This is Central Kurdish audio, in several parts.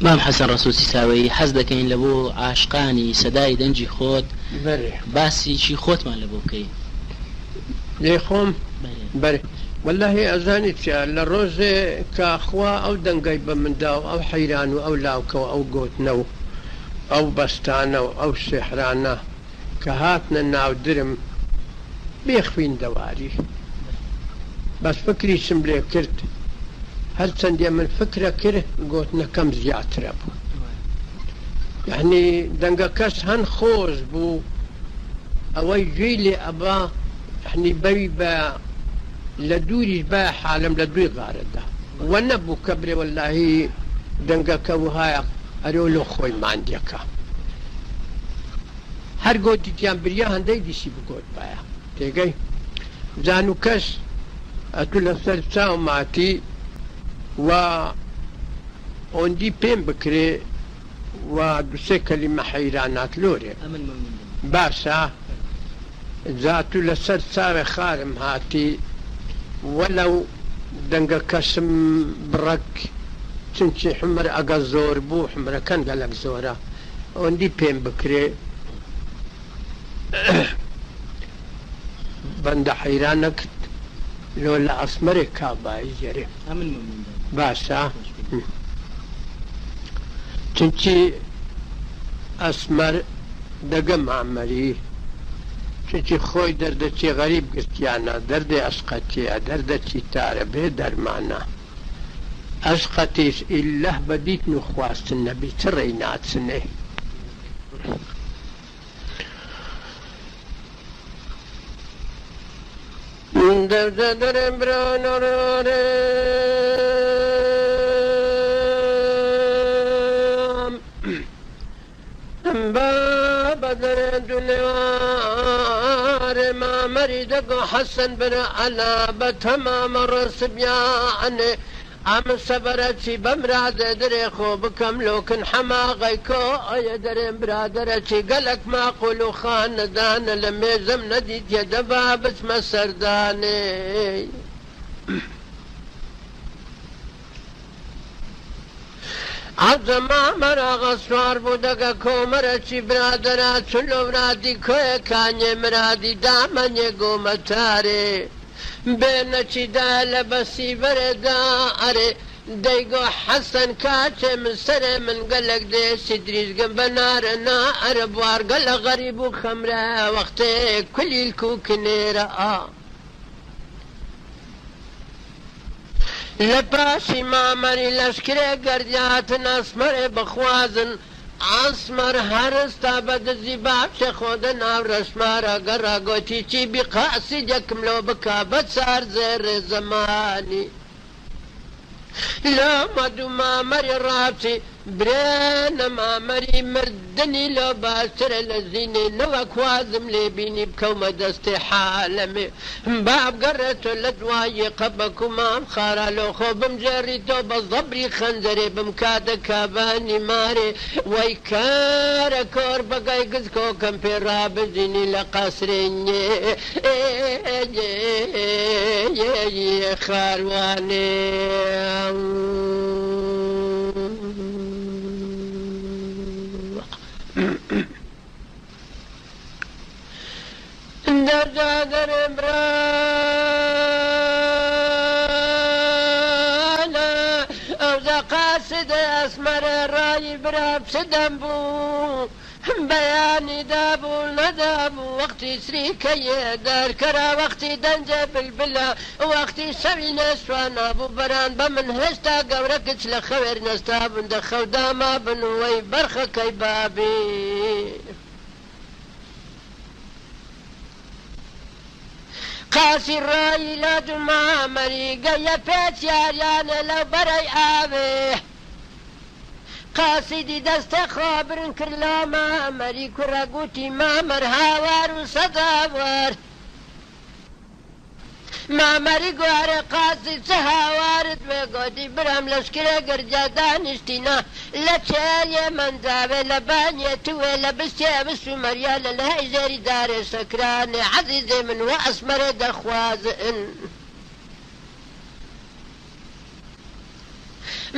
مام حەسەن ڕەسووسی ساوەی حەز دەکەین لە بۆ عاشقانی سەدای دەنجی خۆت باسیی خۆتمان لە بۆ بکەین. لێ خۆم بەرێ والله ئەزانی چیا لە ڕۆژێ کاخوا ئەو دەنگای بە مندا و ئەو حەیران و ئەو لاوکەوە ئەو گۆتنە و ئەو بەستانە و ئەو سێحرانە کە هاتنە ناودرم بێخوین دەواری بەس فکری چم لێ کرد هەرچەندێ من فکرە کرد گۆتنەکەم زیاترە بوو یعنی دەنگەکەس هەن خۆش بوو ئەوەی گوێی لێ ئەبا یعنی بەوی بە لە دووریش بە حالم لە دوی غارەدا وە نەبوو کە برێ وەللاهی دەنگەکە وهایە ئەرێ لۆ خۆی ماندیەکە هەر گۆتی تیان بریا هەندەی دیسی بگۆت باە تێگەی زان و کەس ئەتو لەسەر چاو ماتی و ئۆندی پێم بکرێ و دوسێ کەلیمە حەیرانات لۆرێ باشە زاتو لەسەر چاوێ خارم هاتی وەلەو دەنگە کەسم بڕەک چونکی حمر ئەگە زۆر بوو حمرەکەن گەلک زۆرە ئۆندی پێم بکرێ بەندە حەیرانەکت لۆ لە ئەسمەرێک کابایی جێرێ باشە چونکی ئەسمەر دەگە مامەری چونکی خۆی دەردەچی غەریب گرتیانە دەردێ ئەشقەتیە دەردەچی تارە بێ دەرمانە ئەشقەتیش ئیلەه بەدیتن و خواستن نەبی چ ڕێی ناچنێ دەردەدەرێن برانۆرێم بەدەرێن دولێوارێ مامەری دەگۆ حەسەن برە ئەلا بە تەمامە ڕسبیانێ ئەم سەبەرەچی بەمرادە دەرێ خۆ بکەم لۆکن حەماغەی کۆ ئەیە دەرێن برادەرەچی گەلک ماقول و خانەدانە لە مێزەم نەدیتە دەبا بچمە سەردانێ عەبزە مامەراغە سوار بوو دەگە کۆمەرەچی برادەرا چلۆ برادی کۆیەکانیێ مرادی دامەنیێ گۆمەتارێ بێنەچیدا لە بەسی بەرێدا ئەرێ دەیگۆ حەسەن کاچێ من سەرێ من گەلک دێسی دریزگەم بە نارەنا ئەرە بوارگە لە غەریب و خەمرە وەختێ کولیلک و کنێرە لە پاشی مامەری لەشکرێ گەردیاتن ئەسمەرێ بخوازن ئاسمەر هەرستا بەدزی بابشە خۆدە ناو ڕەشمارە گەڕا گۆتی چی بیقاسی دەکم لۆ بکا بە چار زێڕێ زەمانی لە مەدوو مامەری ڕاچی برێنە مامەری مردنی لۆ باشترە لە زینێ نەوەک وازم لێ بینی بکەومە دەستێ حالەمێ بابگەڕێتۆ لە دوایێ قەبەک و مام خارا لۆ خۆ بمجێڕیتۆ بە زەبری خەنجەرێ بمکاتە کابانی مارێ وەی کارە کۆر بەگای گز کۆکەم پێ ڕابزینی لە قەسرێنێ خاروانێ دەردەدەرێ برانە ئەوزە قاسدە ئەسمەرە ڕایی برا پشدەم بوو بەیانی دابوو نەدابوو وەختی سریکەیە دەرکەرا وەختی دەنجە بلبلە وەختی شەوی نەسوانە بوو بەران بە من هێشتا گەورە کچ لە خەوێر نەستا بوون دە خەوداما بنوەی بەرخەکەی بابی قاسی ڕایی لە دومامەری گەیە پێچ یاریانە لەو بەرەی ئاوێ قاسیدی دەستە خۆبرن کرد لە مامەری کوڕە گوتی مامەر هاوار و سەداوەر مامەری گوارە قاسی چه هاوارت وێ گۆتی برام لەشکرە گەرجا دانیشتینە لە چێلێ منجاوێ لە بانیە توێ لە بستێ بسو مەریا لە لای زێری دارێ سەکرانێ عەزیزێ من وە ئەسمەرە دەخوازن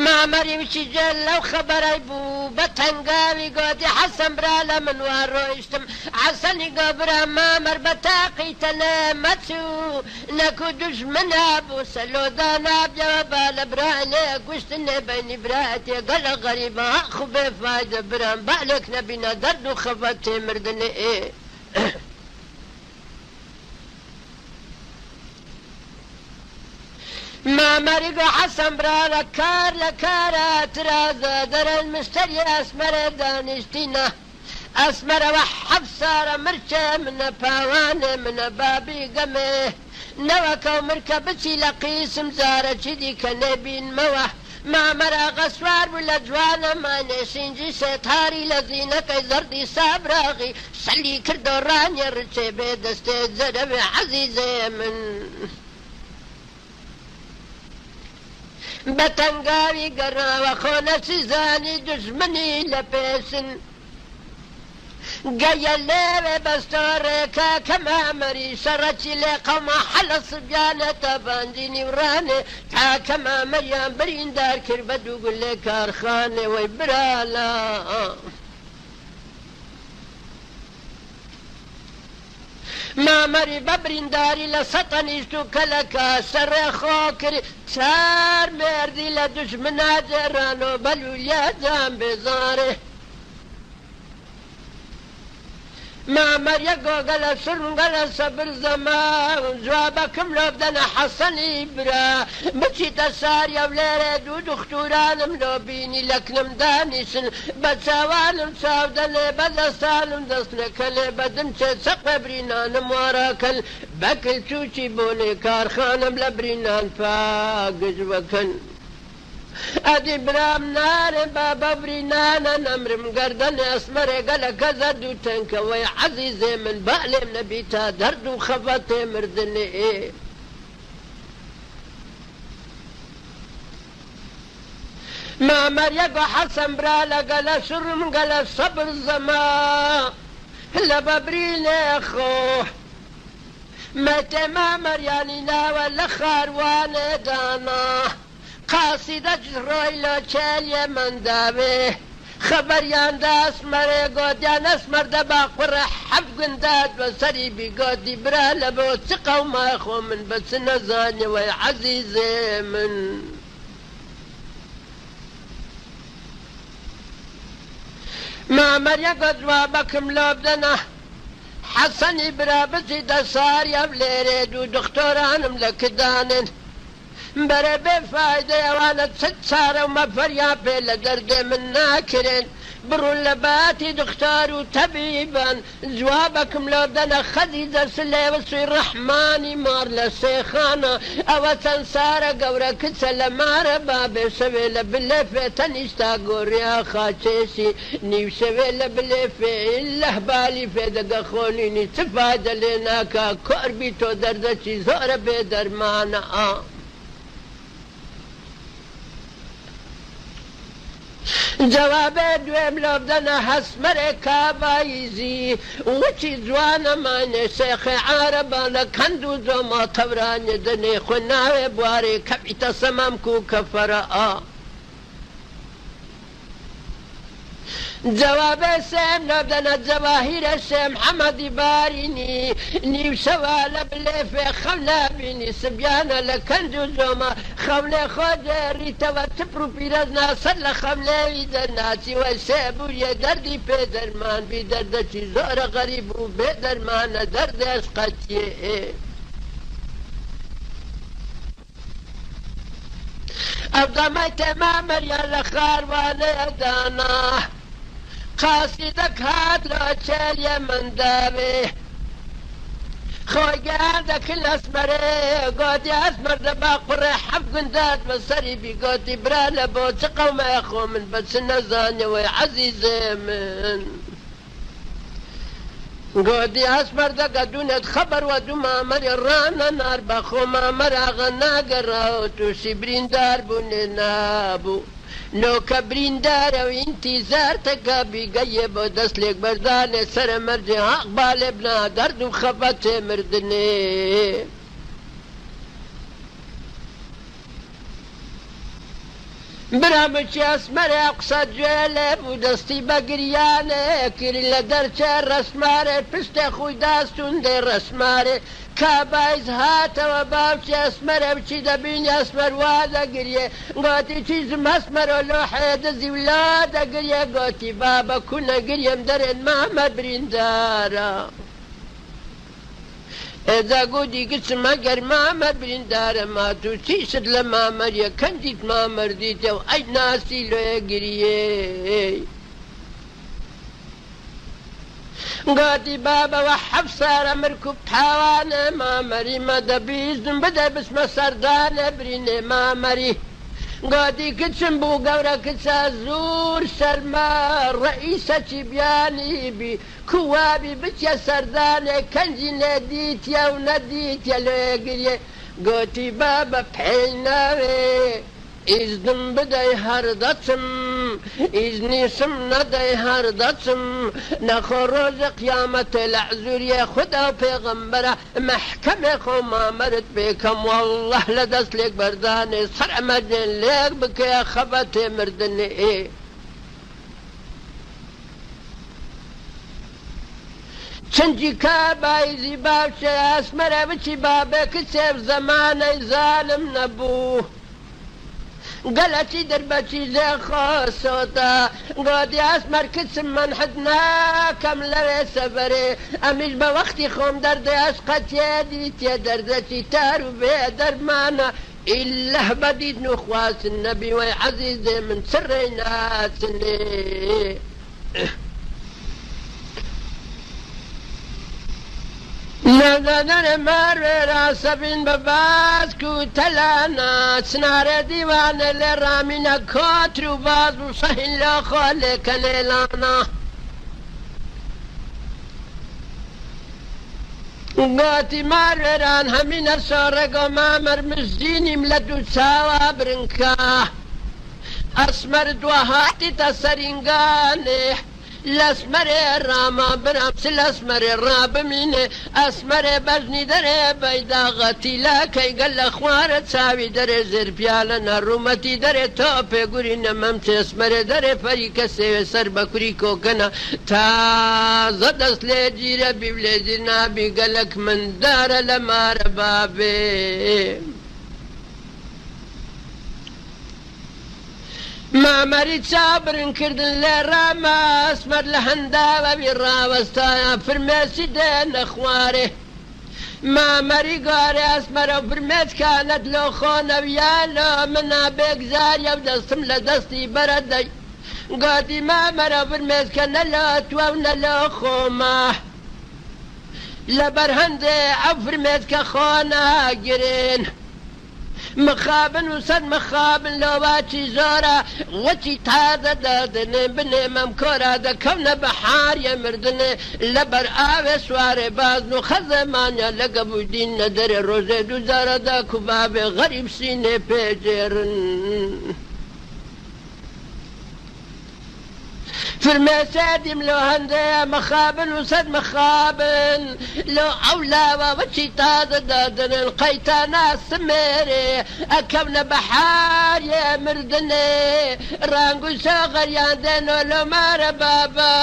مامەری وچی جێل لەو خەبەرەی بوو بە تەنگاوی گوتی حەسەن برا لە من وا ڕۆیشتم حەسەنی گۆ برا مامەر بە تاقی تەنە مەچوو نەکو دوژمنە بوو سەلۆدا نابیەوە با لە برا لێ گوشتن لێ بەینی برا تێگەلە غەریبە خو بێ فایدە برام بالێک نەبینە دەرد و خەفەت تێمردنێ مامەری گۆ حەسەن برا لە کار لە کارە ترازە دەرەن مشتری ئەسمەرە دانیشتینە ئەسمەرەوە حەفت سارە مرچە منە پاوانێ منە بابی گەمێ نەوەکە و مرکە بچی لە قیسم زارە چی دیکە نێبینمەوە مامەرە غەسوار بوو لە جوانە مانێشینجی سێتاری لە زینەکەی زەردی سابراغی سەلی کردۆ ڕانیە ڕچێ بێ دەستێ جەرەوێ عەزیزێ من بە تەنگاوی گەڕاوە خۆنەچی زانی دژمنی لە پێسن گەیە لێوێ بەستۆڕێکە کە مامەری شەڕەچی لێ قەومە حەلە سبیانە تەباندینی وڕانێ تاکە مامەریان بریندار کرد بە دووگل لێ کارخانێ وەی برالا مامەری بە برینداری لە سەتەنیشت و کەلەکە سەرێ خۆ کرد چار مێردی لە دوژمنا جێڕانۆ بەلوولیا بێزارێ مامەریە گۆگەلە سرنگەلە سەبر زەمان جوابەکەم لۆ بدەنە حەسەنی برا بچیتە ساریە و لێرێ دوو دوختورانم لۆ بینی لە کنم دانیشن بە چاوانم چاودەنێ بە دەستانم دەستنەکە لێ بەدم چێ چەقە برینانم وەڕاکەن بەکل چوچی بۆنێ کارخانم لە برینان پاگژ بەکەن ئەدی برام نارێ بابە برینانە نەمرم گەردەنێ ئەسمەرێگە لە کەزە دوو تەنکەوەی عەزیزێ من بالێم نەبی تا دەرد و خەفەت تێمردنێ مامەریە گۆ حەسەن برا لەگەلە شڕم گەلە سەبر زەما لە بەبرینێ خۆ مەتێ مامەریانی ناوە لە خاروانێدانا قاسیدە ڕۆی لۆ چێلیە منداوێ خەبەریان ئەسمەرێ گۆدیان ئەسمەردە با قوڕە حەفت گوندات بە سەری بیگۆدی برا لە بۆ چ قەوما خۆ من بە چ نەزانیوەی عەزیزێ من مامەریە گۆ جوابەکەم لۆ بدەنە حەسەنی برا بچیتە ساریە لێرێ دوو دختۆرانم لە کدانن بەرە بێ فایدە ئەوانە چەند چارە و مەفەریان پێ لە دەردێ من ناکرێن بڕون لە باتی دختار و تەبیبان جوابەکەم لۆ بدەنە خەدیجە سلێوە سوی ڕەحمانی مار لە سێخانە ئەوە چەند سارە گەورە کچە لە مارە بابێ شەوێ لە بلێفێ تەنیشتا گۆڕیا خاچێسی نیو شەوێ لە بلێفێ لەهبالی فێدەگە خۆنینی چ فایدە لێ ناکا کۆربی تۆ دەردەچی زۆرە بێ دەرمانە جوابێ دوێم لۆ بدەنە هەسمەرێک کاباییزی وچی جوانەمانێ شێخێ عارەبانە کەند و جۆما تەورانێ دەنێ خۆ ناوێ بوارێ کەپیتە سەمەمک و کەفەرە جوابێ سێم لۆ بدەنە جەواهیرە شێ محەممەدی بارینی نیو شەوا لە بلێفێ خەم نابینی سبیانە لە کەنج و جۆمە خەولێ خۆ دێڕیتەوە تپڕ و پیرەز ناسەر لە خەملێوی دەرناچیوە سێ بووریە دەردی پێ دەرمان بی دەردەچی زۆرە غەریب و بێ دەرمانە دەردێش قەتیێ ئەو دەمەی تێما مەریان لە خاروانەیەدانا قاسیدەک هات لۆ چێلیە منداوێ خۆی گیان دەکرد ئەسمەرێ گۆتی ئەسمەردە با قوڕێ حەفت گوندات بە سەری بیگۆتی برا لە بۆ چ قەومەیە خۆ من بە چ نەزانیەوەی عەزیزێ من گۆدی ئەسمەردەکە دوونێت خەبەر وە دوو مامەری ڕانە نار بە خۆ مامەراغە ناگەڕاوە تووشی بریندار بوونێ نابوو نۆکە بریندارە و ئینتیزار تەکە بیگەیە بۆ دەست لێک بەردانێ سەرە مەرجێ حەق بالێ بنا دەرد و خەفەت تێمردنێ برامجی ئەسمەرێ قسە گوێ لێ بوو دەستی بە گریانێ کری لە دەرچێ ڕەسمارێ پشتێ خۆی داستون دێ ڕەسمارێ کابایز هاتەوە باوکی ئەسمەرە بچی دەبینی ئەسمەر وا دەگریێ گوتی چیزم ئەسمەرۆ لۆحێ دەزی ولا دەگریێ گوتی بابە کوونە گریم دەرێن مامە بریندارە ئێجا گوتی گچم ئەگەر مامە بریندارە ماتوو چیشت لە مامەریە کەندیت مامەردیتە و ئەی ناسی لۆیە گریێ گوتی بابەوە حەف سارە مرکوب تاوانە مامەری مەدەبیزم بدە بسمە سەردانە برینێ مامەری گوتی کچم بوو گەورە کچە زۆر سەرما ڕئیسەکی بیانی بی کووابی بچە سەردانێ کەنجی نەدیتیە و نەدیتیە لێ گریێ گوتی بابە پێی ناوێ ئیزدم بدەی هەردەچم ئیزنیشم نەدەی هەردەچم نەخۆ ڕۆژە قیامەتێ لە عزوریە خوددا و پێغەمبەرە مەحکەمێ خۆ مامەرت بێکەم وەڵڵەه لە دەست لێک بەردانێ سەر ئەمەدێن لێک بکەیە خەبە تێمردنێ چەندی کابایزی باوچێ ئەسمەرە بچی بابێ کچێ زەمانەی زالم نەبوو گەلەکی دەربەچی زێ خۆسۆتە گۆتی ئەسمەر کچم من حد ناکەم لەوێ سەفەرێ ئەمیش بە وەختی خۆم دەردێ عەشقەتێ دیتێ دەردەچی تار و بێ دەرمانە ئیلە بەدیدن و خواستن نەبی وەی عەزیزێ من چڕێی ناچنێ لەدەنە مەروێرا سەبین بە باسک و تەلانە چنارە دیوانە لێ ڕامینە کۆتر و باز و سەهین لە خۆ لێکە لێلانە گوتی مەروێران هەمینە سۆڕێگۆ مامەر مزدینیم لە دوو چاوە برنکە ئەسمەر دووە هاتیتە سەرینگانێ لەسمەرێ ڕاما برامچ لەسمەرێ ڕابمینێ ئەسمەرێ بەژنی دەرێ بەیداغەتی لاکەی گەل لە خوارە چاوی دەرێ زێرپیالە نەڕوومەتی دەرێ تۆ پێگوری نەمەم چێسمەرێ دەرێ فەریکە سێوێ سەر بەکوری کۆکەنە تازە دەست لێ گیرە بیبلێزی نابی گەلک مندارە لە مارە بابێ مامەری چابرن کردن لێ ڕامە ئەسمەر لە هەنداوە بیڕاوەستایە فرمێسی دێنە خوارێ مامەری گۆرێ ئەسمەرە فرمێچکانت لۆ خۆنەویان لۆ منە بێگزاریە و دەستم لە دەستی بەرەدەی گوتی مامەرە فرمێچکە نەلۆ توە و نەلۆ خۆمە لەبەر هەندێ ئەو فرمێچکە خۆناگرێن مخابن و سەد مخابن لۆواچی زۆرە وەچی تازە دەدنێ بنێمەم کۆرا دەکەونە بەحاریە مردنێ لەبەر ئاوێ سوارێ بازن و خەزەمانە لەگە بوودین نەدەرێ ڕۆژێ دووجارەدا کوبابێ غەریب سینێ پێجێرن فرمێسێدیم لۆ هەندەیە مەخابن و سەد مەخابن لۆ ئەو لاوە وەچی تازە دەدنن قەیتانە سمێرێ ئەکەونە بەحاریە مردنێ ڕانگ و ساغەریان دێنۆ لۆ مارە بابە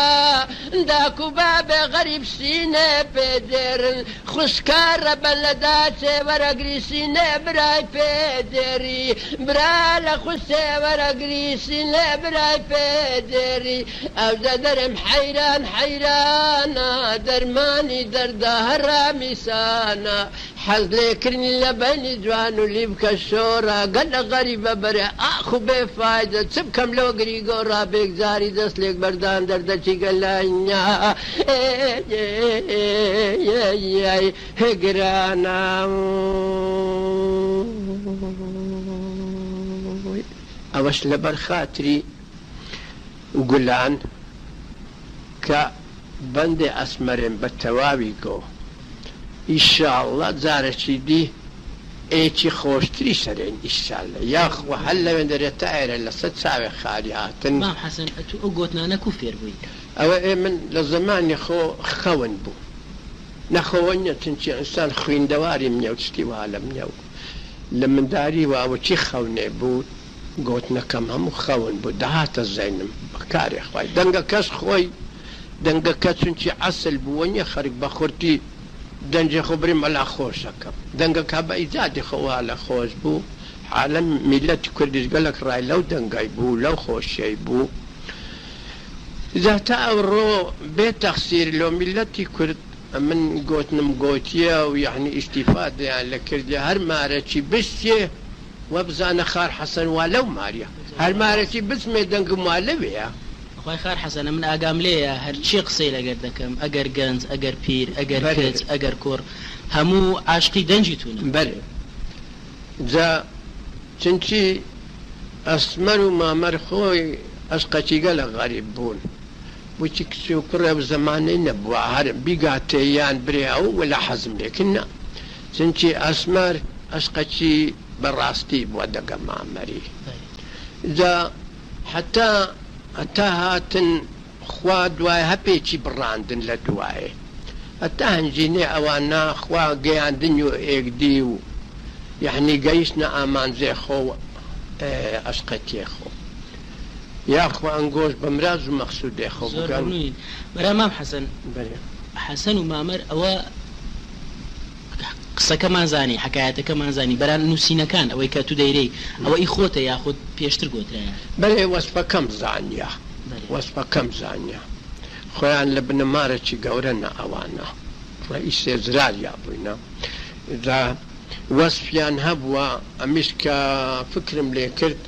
داکو بابێ غەریب سینێ پێدێرن خوشکارە بەن لە داچێ وەرەگری سینێ برای پێدێری برا لە خوشێ وەرەگری سینێ برای پێدێری ئەو دەدەرم حەیران حەیرانە دەرمانی دەردا هەرامیسانە حەز لێکردنی لە بەینی جوان و لی بکە شۆڕە گەل لە غەریبە بەرێ ئاخ و بێفایدە چ بکەم لۆ گریگۆڕا بێگزاری دەست لێک بەردان دەردەچی گەلانیا هێگرانە ئەوەش لەبەر خاتری گولان کە بەندێ ئەسمەرێن بە تەواوی گۆ ئیشاءڵڵا جارێکی دی ئێکی خۆشتری سەرێن ئیشاءڵڵا یاخوا هەر لەوێن دەرێت تا ئێرە لەسەر چاوێ خالی هاتن مام حەسەن ئەتوو ئەو گۆتنانە کو فێر بووی ئەوە من لە زمانی خۆ خەون بوو نەخەوە نیە چونکی ئینسان خوێندەواری منە و شتی وا لە منە و لە منداری واوەچی خەونێ بوو گوتنەکەم هەموو خەون بوو دەهاتە زەینم بەکارێ خوای دەنگە کەس خۆی دەنگە کە چونکی عەسل بووە نییە خەرک بە خورتی دەنجێ خۆ بری مەلا خۆشەکەم دەنگە کا بە ئیجادی خۆوا لە خۆش بوو حالە میلەتی کوردیش گەلک ڕای لەو دەنگای بوو لەو خۆشیەی بوو ئیجا تا ئەوڕۆ بێ تەخسیر لۆ میلەتی کورد من گوتنم گوتیە و یعنی ئیستیفادەیان لە کردی هەر مارەکی بستێ وە بزانە خار حەسەن وا لەو ماریە هەر مارەکی بسمێ دەنگم وا لەوەیە خۆی خار حەسەنە من ئاگام لێیە هەرچی قسەی لەگەر دەکەم ئەگەر گەنج ئەگەر پیر ئەگەر کچ ئەگەر کوڕ هەموو عاشقی دەنجی تونە بەێ جا چونکی ئەسمەر و مامەر خۆی ئەشقەچیگە لە غەریب بوون بۆچی کچی و کوڕە زەمانەی نەبووە هەر بیگاتەیان برێ ئەو وەلا حەزم لێکردنا چونکی ئەسمەر ئەشقەچی بەڕاستی بووە دەگە مامەری جا هەتا هاتن خوا دوای هەپێکی بڕاندن لە دوایێ هەتا هەنجینێ ئەوانە خوا گەیاندن و ئێگدی و یعنی گەیشتنە ئامانجێ خۆ ئەشقەتیێ خۆ یاخوا ئەنگۆش بە مراز و مەخسوودێ خۆ بگەن بەرامام حەسەن و مامەر ئەوە قسەکەمان زانی حکایەتەکەمان زانی بەران نووسینەکان ئەوەی کە تو دەیرەی ئەوە ئی خۆتە یاخود پێشتر گۆترایە بەێ وەسپەکەم زانیە وەسپەکەم زانیە خۆیان لە بنەمارەکی گەورە نە ئەوانە ڕئیس سێزراریا بووینە وەسفیان هەبووە ئەمیش کە فکرم لێ کرد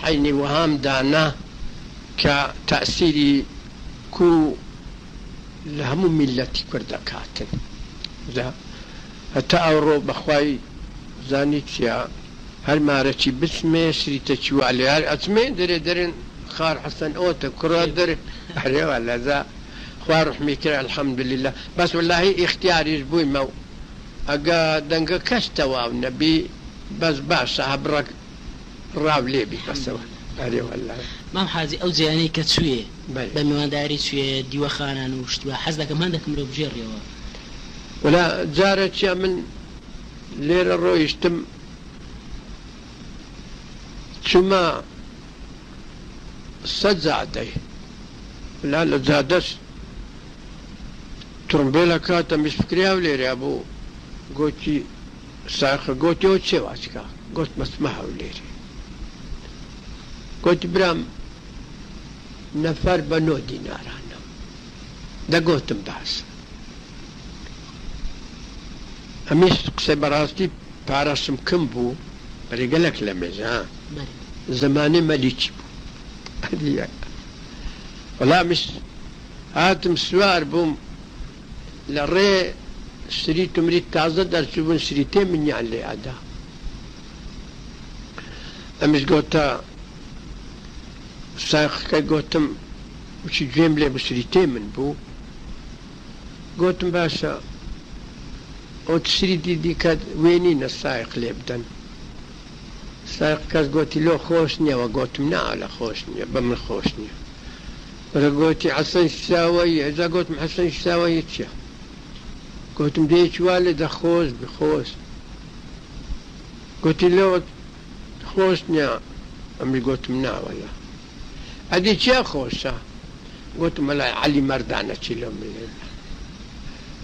حینی وەهام دانا کە تەئسیری کو لە هەموو میلەتی کوردەکاتن هەتا ئەوڕۆ بەخوای زانی چیە هەر مارەکی بسمێ شریتەکی وا لێ هەر ئەچمێ دەرێ دەرن خار حەسەن ئۆتە کوڕە دەر هەرێوە لەزا خوا ڕحمی کرد الحەمدولله بەس وەلاهی ئیختیاریش بوویمە و ئەگە دەنگە کەس تەواو نەبی بەس باشە هەبڕەک ڕاو لێبی بەسەوە هەرێوە مام حازی ئەو جیانەی کە چوێ بە میوانداری چوێ دیوەخانان و شتووە حەز دەکەم هەندێکم لێ بژێڕیەوە ولا جارێکیە من لێرە ڕۆیشتم چوومە سەد زادەی ولا لە زادەش تڕمبێلە کاتە میسفکریا و لێرە بوو گوتی ساخە گوتیەوە چێ واچکە گوت مەسمەحە و لێرێ گوتی برام نەفەر بە 9 دینارانە دەگوتم باسە ئەمیش قسەی بەڕاستی پارەشم کەم بوو بەرێگەلێک لە مێژە زەمانەی مەلیکی بوو وەڵامیش هاتم سوار بووم لە ڕێ شریت و مریت تازە دەرچوو بوون شریتێ منیان لێ ئەدا ئەمیش گوتە ساخەکە گوتم وچی گوێم لێ بە شریتێ من بوو گوتم باشە ئەو شریتی دیکە وێنینە سایق لێ بدەن سایق کەس گوتی لۆ خۆش نییەوە گوتم نا لە خۆش نییە بە من خۆش نییە بەرە گوتی حەسەن شاوەیە ئەجا گوتم حەسەن شاوەیە چییە گوتم دەیەکی وا لێ دەخۆش بخۆش گوتی لۆ خۆش نییە ئەمی گوتم ناوەیە ئەدی چیە خۆشە گوتم مەلای عەلی مەردانە چی لۆ ملێ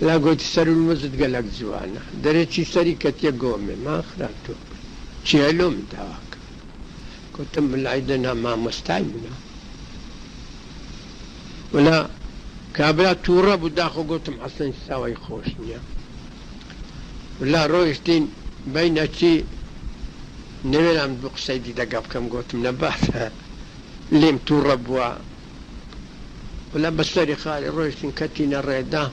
لا گوتی سەر و مزت گەلک جوانە دەرێکی سەری کەتیە گۆمێ ماخرا تۆ چیە لۆ من داواکە گوتم ملای دەنا مامۆستای منە ولا کابرا تووڕە بوو داخۆ گوتم حەسەن ساوای خۆش نییە ولا ڕۆیشتین بەینەچی نەوێرام بۆ قسەی دیدەگە بکەم گوتم نەباتە لێم تووڕە بووە ولا بەسەری خاڵی ڕۆیشتین کەتینە ڕێدا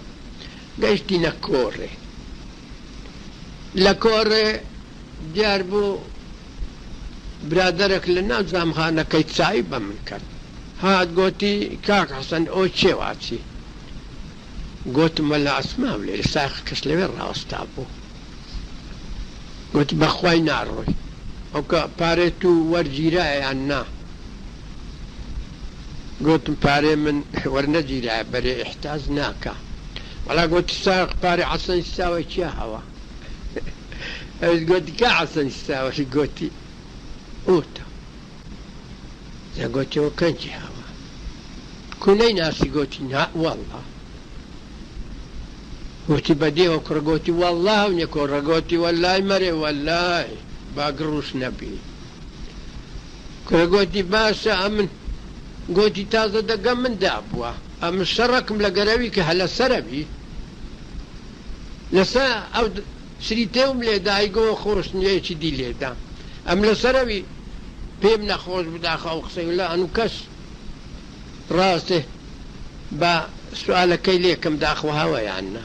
گەیشتینە کۆڕێ لە کۆڕێ دیار بوو برادەرێک لە ناو زامخانەکەی چاوی بە من کرد هات گوتی کاک حەسەن ئەو چێ واچی گوتم وەلا ئەسما و لێرە ساخ کەس لەوێ ڕاوەستا بوو گوتی بەخوای ناڕۆی ئەو کە پارێت و وەرگیرایە یان نا گوتم پارێ من وەرنەگیرایە بەرێ ئیحتاج ناکە وەلا گوتی ساق پارێ حەسەن ساوای چیە هەوە ئەوش گوتی کا حەسەن ساوەی گوتی ئۆتە قلت وكنت هوا كوني ناسي قلت والله قلت بدي وكر قلت والله ونكر قلت والله مري والله باقروش نبي قلت باسا أمن قلت تازة دقا من دابوا أم السركم لقراوي كهلا سربي لسا أو سريتهم ليدا يقول خوش نيشي دي ليدا أم لسربي بيمنا خوش بداخل أو خسي لا أنو كس راسه با سؤال كي ليكم داخل هوا عنا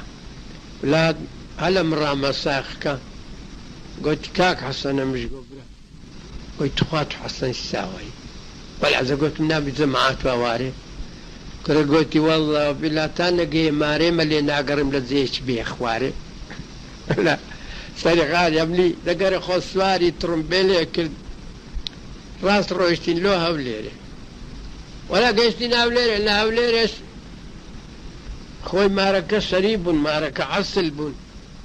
لا هلا مرة مساخك قلت كاك حسن مش قبره قلت خوات حسن الساوي والعزة قلت منابي جماعات وواري قلت والله بلا تانقي ماري ملي ناقرم لزيش بي اخواري لا ساري غار يبلي دقر خو سواري ترمبيلي كل راس روشتين لو هوليري ولا قيستين هوليري لا هوليري خوي مارك سريب مارك عسل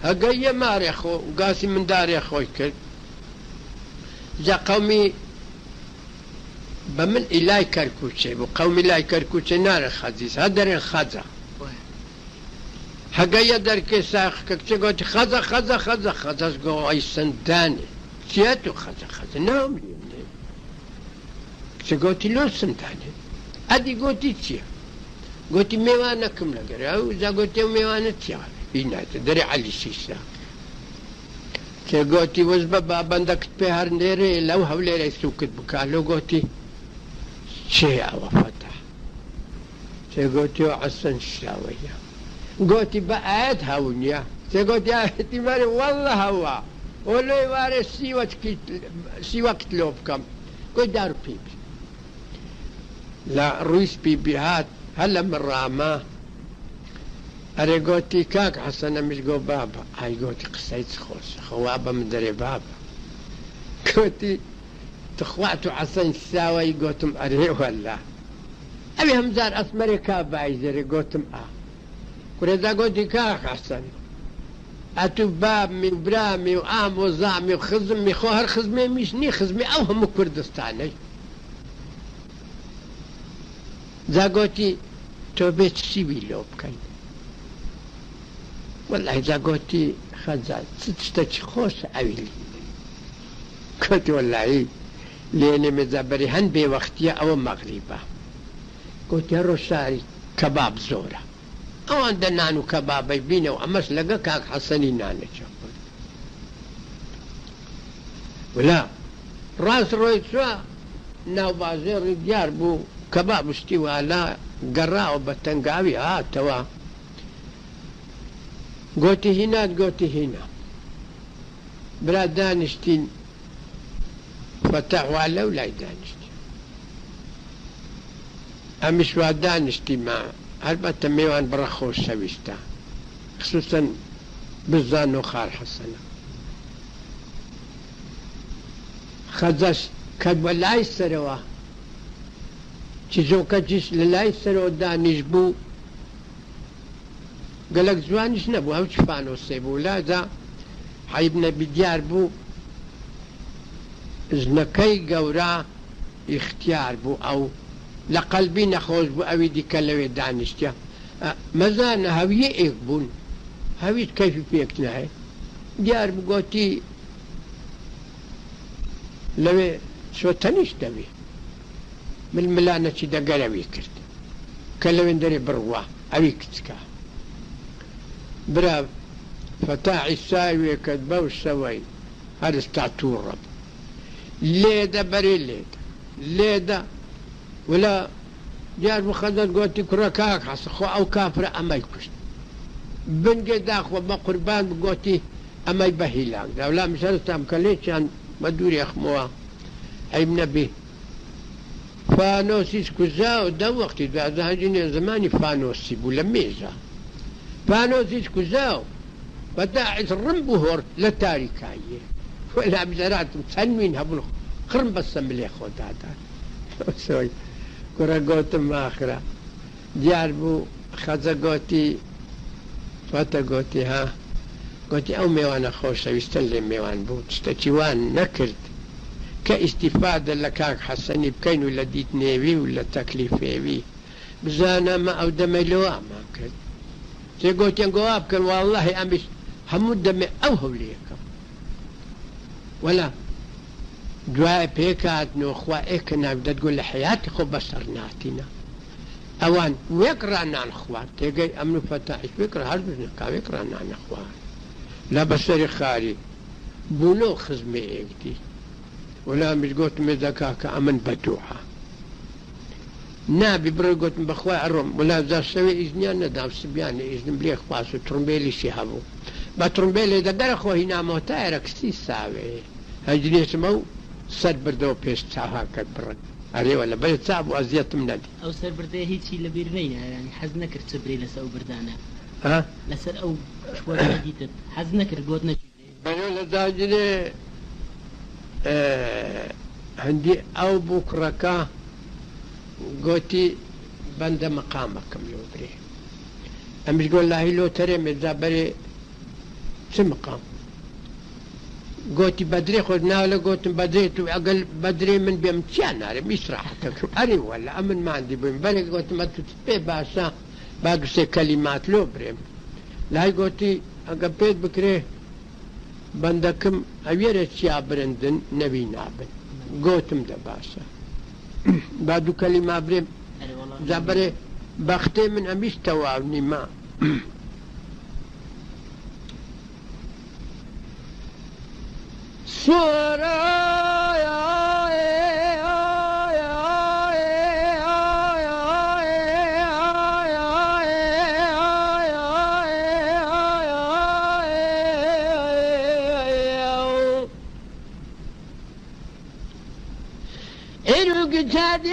هقيا ماري خو قاسي من داري خوي كل جا قومي بمن إلاي كركوتشي وقومي إلاي كركوتشي نار خزيس هدر خزا هقيا دركي ساخ كتشي قلت خزا خزا خزا خزا قو أي سنداني تياتو خزا نوم لي كتشي قلت لو سنداني أدي قلت تيا قلت ميوانا كم لقري أو إذا قلت ميوانا تيا إينات دري علي سيسا قلت وزبا بندك بهار نيري لو هوليري سوكت بكالو قلت شيء وفتح قلت عسن الشاوية قلت بقيت هونيا قلت يا احتمالي والله هوا ولا يواري سي وقت لوبكم قلت دار بيبي لا رويس بيبي هات هلا من راما أري قلت كاك حسنا مش قو بابا هاي قلت قصيت خوش خوابا من دري بابا قلت تخواتو حسن الساوي قلتم أري ولا أبي همزار أسمري كابا يزري قلتم قلت قلت كاك حسن أتو باب من برامي وآم وزعمي وخزمي خوهر خزمي مشني خزمي أو هم كردستاني ذا قلت تو بيت سيبي لوب كاين والله إذا قلت خزال ستشتش خوش أويلي قلت والله لأني مزابري هن بي وقتيا أو مغربا قلت يا روشاري كباب زورا أو عند نانو كباب يبينا وأمس لقا كاك حسني نانا شاكل ولا راس رويت سوا ناو بازير ديار بو كباب استوى على قراء وبتنقاوي توا قلت هنا قلت هنا برا دانشتين فتحوا على ولا دانشتين أمش دانشتين مع هلبة ميوان برخو سويستا خصوصا بالظان وخال حسنا خزاش كد ولا يسروا تشوكا جيش لا يسروا دانش بو قالك زوانش نبو هاوش فانو سيبو لا ذا حيبنا بديار بو زنكي قورا اختيار بو او لقلبي نخوز بو اوي دي كالوي دانشتيا مزان هاوية ايقبون هاوية كيف بيكتنا هاي ديار بو قوتي لوي شو تنش دبي من الملانة دا قلوي كرت كالوي ندري بروا اوي كتكا برا فتاعي الساوي كدبو السوي هذا استعطور رب ليدا بري ليدا ولا جار مخدر قوتي كراكاك حسخو او كافر اما يكشت بنجي داخو ما قربان بقوتي اما يبهيلان ولا مسلسة مكاليش عن مدوري اخموا اي منبي فانوسيس كزاو دا وقتي دا هجيني زماني فانوسي بولا ميزا فانوسيس كزاو فتاعي الرمبهور لتاريكاية ولا بزرات مسنوين هبلو خرم بس ملي خوداتا سوي كرا قوتم آخرة جاربو خزا قوتي فتا قوتي ها قوتي او ميوان خوشا ويستلم ميوان بو تستجوان نكرت كاستفادة لكاك حسني بكين ولا ديت نيوي ولا تكليفيوي بزانا ما أو دملوا ما كان تقول تنقواب كان والله أمس همود دمي أو هوليكم ولا دواء بيكات نوخوا إكنا بدأ تقول لحياتي خو بصرناتنا اوان ويقرأنا عن اخوان تيجي امنو فتاحش ويقرأ هربزنا كا ويقرأنا عن اخوان لا بصري خاري بولو خزمي ايكتي ولا مش قلت مزكا كأمن بدوحة نابي برو قلت بخواي عرم ولا ذا سوي إذنيان ندام سبياني إذن بليخ باسو ترمبيلي شيهابو با ترمبيلي دا قرأ خو هنا موتايرك سي ساوي هجني اسمو سد بردو بيش تاها كبرد أري ولا بل صعب وأزيت من هذه أو سر برده هيك لبير نينا يعني حزنا كرت سبري لسه أو بردانا ها لسه أو شوية جديد حزنا كرت قوتنا بنو لداجني عندي أو بكركا قوتي بند مقامكم يوبري أمش قول الله لو ترى مزابري سمقام قوتي بدري خذنا ولا قوتي بدري تو أقل بدري من بيمتيان عارف مش راح تكشف أري ولا أمن ما عندي بين بري قوتي ما تتبع باشا باقي كلمات لو بريم لا قوتي أقل بيت بكري بندكم أويرت شابرندن نبي نابن قوتم ده باشا بعدو كلمة بريم زبري بختي من أميش توابني ما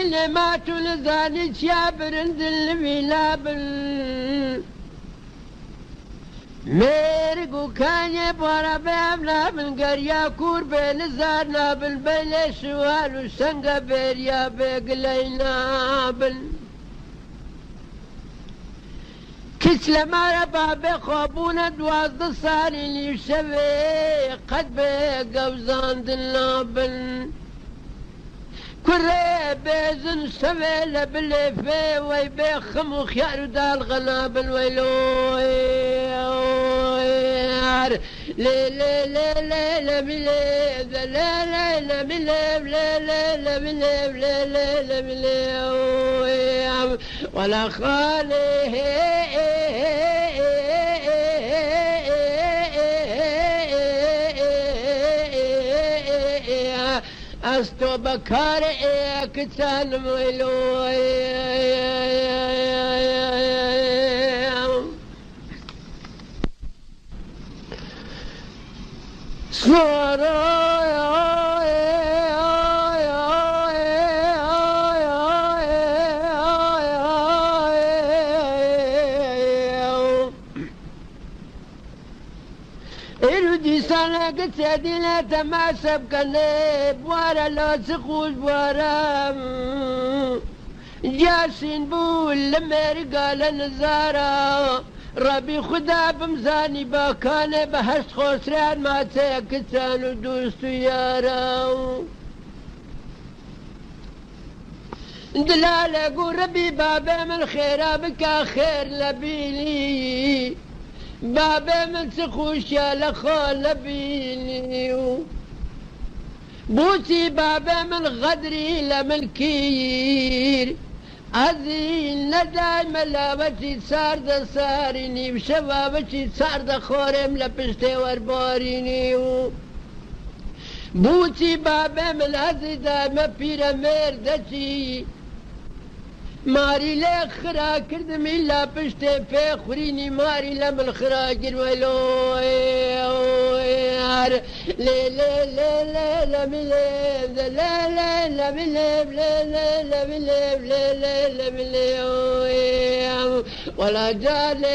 اللي ماتوا لذاني شابرند اللي لابل ميرقو كان يبغى بابنا من قريا كور بين زارنا بالبيل سوال وسنقا بيريا بقلينا بل كسل ما ربا بخابونا دوازد صاري اللي يسوي قد بقى وزان دلنابل كره بيزن سويل بالليفي ويبيخم وخيار دال غنابل ويلوير لي لي لي لي لا بليف لا لا لا بليف لا لا لا بليف لا لا لا بليف ولا خالي أستو بكار كتان ملوي سيدنا تماسب كنب ورا لا سخوش ورا جاسين بول لما رقال نزارا ربي خدا بمزاني باكان بهشت خسران ما تكتان ودوستو يارا دلالة قول ربي بابا من خيرا بكا خير لبيلي بابا من سخوش يا لخال بيني بوتي بابا من غدري لملكير أذين لدايم لابتي صار دا صاريني بشبابتي صار دا خورم لبشتي ورباريني بوتي بابا من هذي دايما بيرا مردتي ماري لا خرا كردم إلا بشتي في خوريني ماري لم الخرا جنولو لا لا لا لا لا بليب لا لا لا بليب لا لا لا بليب لا لا لا بليب ولا جالي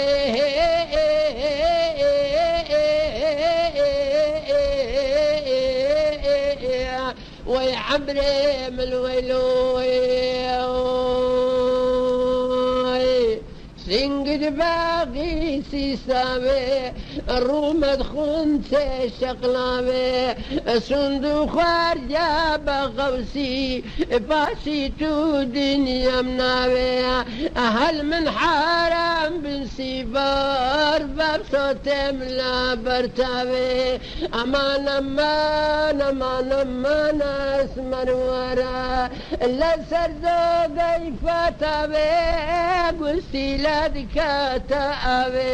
ويا عمري من الويلو سنجد باقي سيسامي الرومد خنت شقلابي صندوق خارجة بغوسي باسي تو دنيا مناوي هل من حرام بنسيبار ببصوت ملا برتاوي امان امان امان امان اسمر ورا لسردو قيفتاوي قلتي لدكتاوي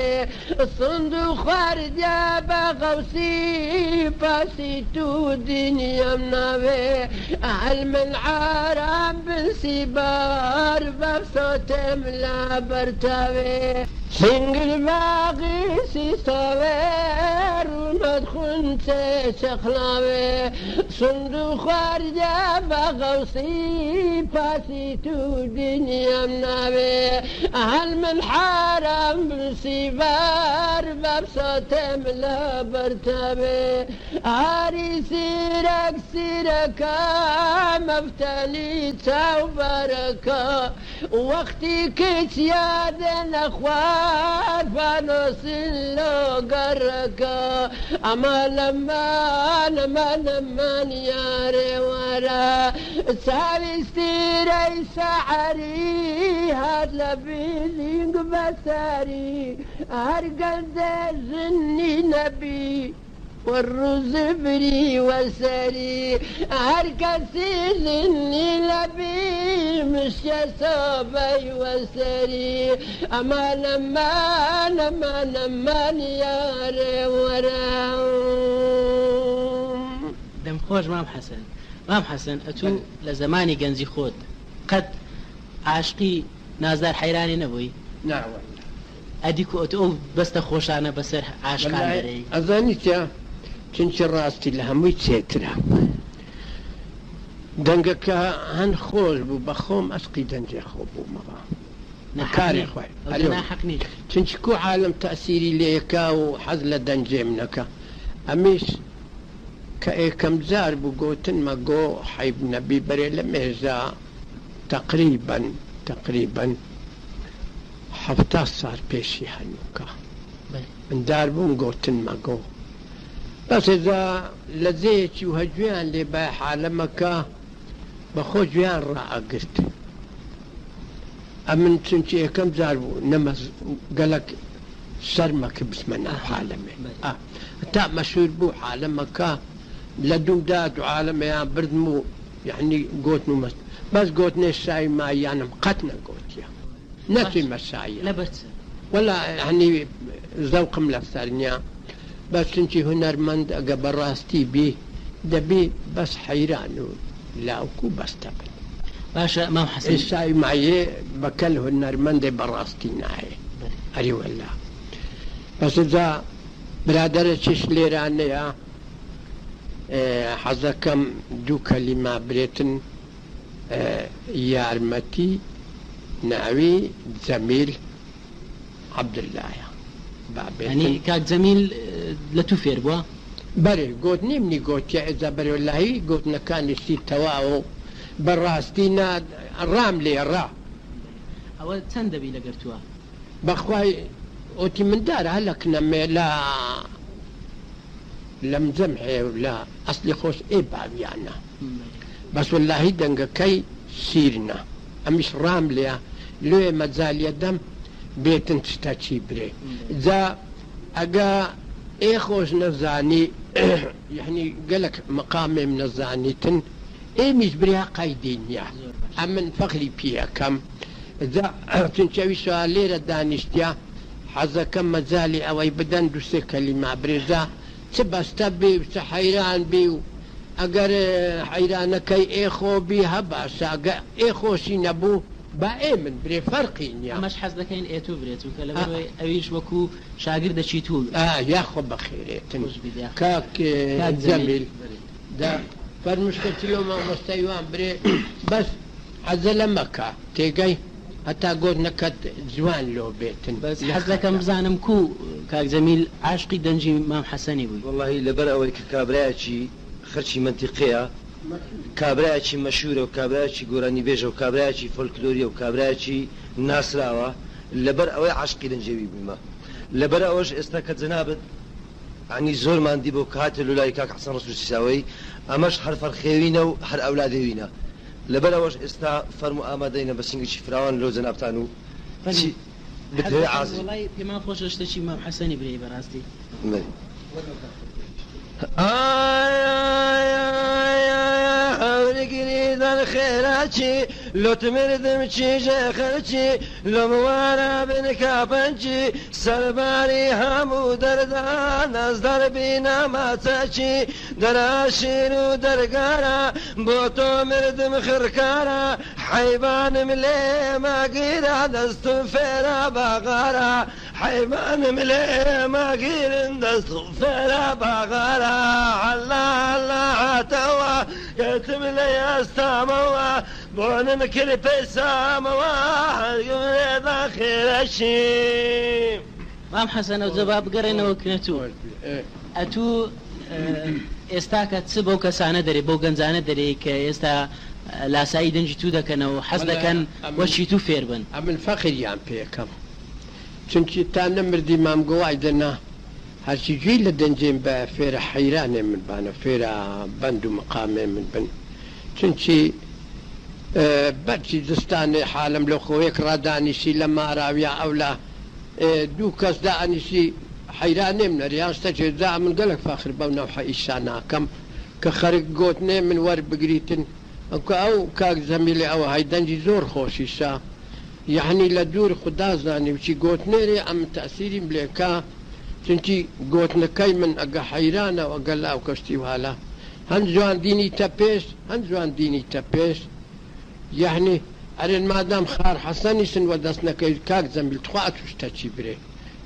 الصندوق خارجة بغوسي باسي تو دنيا مناوي هل من حرام بنسيبار ببصوت ملا برتاوي سنجل باقي سيساوير ومدخل تشخلاوي صندوق خارجة بغوصي باسيتو دنيا مناوي هل من حرام بسيبار ببصوت ملا برتاوي هاري سيرك سيركا مفتاني تاو بركا وقتي كيس يادن اخوان فانوس لو قركا اما لما ياري ورا سالي ستيري سحري هاد لبيلينج بساري هرقل زني نبي والرز بري وسري هركسي لني لبي مش صبي وسري امان امان امان امان يا ورا دم خوش مام حسن اتو لزماني جنزي خود قد عاشقي نازدار حيراني نبوي نعم اديكو اتو بس خوشانه بسر عاشقان دري اظنيتيا چنچ راستي لهم ويتسيترا دنگك هن خول بو بخوم اسقي دنجي خو بو مغا كاري خوي انا حقني چنچ كو عالم تأثيري ليكا وحزل دنجي منك اميش كم زار بو قوتن ما قو حيب نبي بري لميزا تقريبا حفتا صار بيشي هنوكا من دار بون قوتن ما قو بس إذا لزيت وهجوان اللي بايح على مكة بخو جوان راعة قلت أمن تنشي كم زاربو نمز قالك سرمك بسمنا حالمي تا مشهور بو حالة مكة لدو داد وعالم يا بردمو يعني قوت نمس بس قوت نساي ما يعني قتنا قوت يا نسي مسايا لبرت ولا يعني ذوق من الثانية بس انتي هنرمند اقا براستي بيه دبي بس حيران لاوكو بس تبل باشا ما حسن الساي معي بكله هنرمند براستي ناي اري ولا بس اذا برادر تشيش ليران يا حزكم دو كلمة بريتن يارمتي ناوي زميل عبد الله يعني كاك زميل لتوفير بوا بري قوت نيمني قوت يا إذا بري والله قوت نكان يسي تواو براستينا الراملي الرا أول تندبي لقرتوا بخواي أوتي من دار هلك نمي لا لم زمحي ولا أصلي خوش إباب يعني بس والله دنقا كي سيرنا أمش راملي لو مازال يدم بيتن تشتاكي بري ذا اقا ايخوش نزاني يعني قالك مقامي من الزانيتن اي مش بريها قايدين يا امن فخلي بيها كم ذا تنشوي سؤال ليرة دانشتيا حظا كم مزالي او بدن دوسي كلمة بري ذا تبستبي وتحيران بي اقر حيرانكي ايخو بيها باسا اقا ايخوشي نبو بائمن بري فرقين يا مش حز لكين ايتو بريتو كلامي اويش وكو شاغرد شيتو يا خو بخيرتن كاك زميل دا فالمشكلة اليوم مستيوان بري بس عزل مكة تيجي حتى قلنا كت زوان لو بيتن بس حز لكم بزانم كو كاك زميل عاشقي دنجي مام حسني بوي والله لبر اوي كابراچي خرشي منطقيه كابراچي مشهوره وكابراچي قراني بيجه وكابراچي فولكلوريه وكابراچي ناسراوه لبر اوي عاشقي دنجي بما لبر اوش استكت زنابت عنی زۆرماندی بۆ کاتە لولای کاک حەسەن ڕەسوول سیساوی ئەمەش هەر فەرخێوینە و هەر ئەولادێوینە لەبەرەوەش ئێستا فەرمو ئامادەینە بە سنگێکی فراوان لۆ جەنابتان و بتوێ عازی وڵی پێمان خۆشە شتێکی مام حەسەنی برێ بەڕاستی هەورگری دەر خێراچی لۆتمردم چیژە خەرچی لە موارە بنکا پەنجی سەرباری هەموو دەردان ئەس دەربینە ماچەکی دەراشین و دەرگارە بۆ تۆ مردم خرکارە حەیبانم لێ ماگیرە دەستم فێرە باغارە حەیبانم لێ ماگیرن دەستم فێرە باغارە هەلا هەلا هاتەوە کەتم لە ئێستامەوە بۆنم کرد پێسامەوە هەرگم لێدا خێرەشی مام حەسەن ئەو جەبا بگەڕێنەوە کنەتوو ئەتوو ئێستا کە چ بەو کەسانە دەرێ بەو گەنجانە دەرێ کە ئێستا لاسایی دەنجی تو دەکەنەوە حەز دەکەن وەچی تو فێر بن ئەمن فەقیریان پێەکەم چونکی تا نەمردی مامگۆوای دەنا هەرچی گوێی لە دەنجێن بە فێرە حەیرانێ من بانە فێرە بەند و مقامێ من بن چونکی بەرچی دستانێ حالم لە خۆیەک ڕادانیسی لە ماراویە ئەولا دوو کەس دائنیسی حەیرانێ منە ریاستەجێدا من گەلک فاخر بەو نەوحە ئیشا ناکەم کە خەرک گۆتنێ من وەربگریتن ئەو کاک زەمیلێ ئەوە هەی دەنجی زۆر خۆشیشا یعنی لە دوور خوددا زانی وچی گۆتنێرێ ئەم تەسیریم لێکا چونکی گۆتنەکەی من ئەگە حەیرانە و ئەگە لاو کەشتی والا هەند جوان دینی تەپێش هەند جوان دینی تەپێش یعنی ئەرێن مادام خار حەسەنیسن وە دەستنەکەی کاک زەمبیل تخوا توشتەچی برێ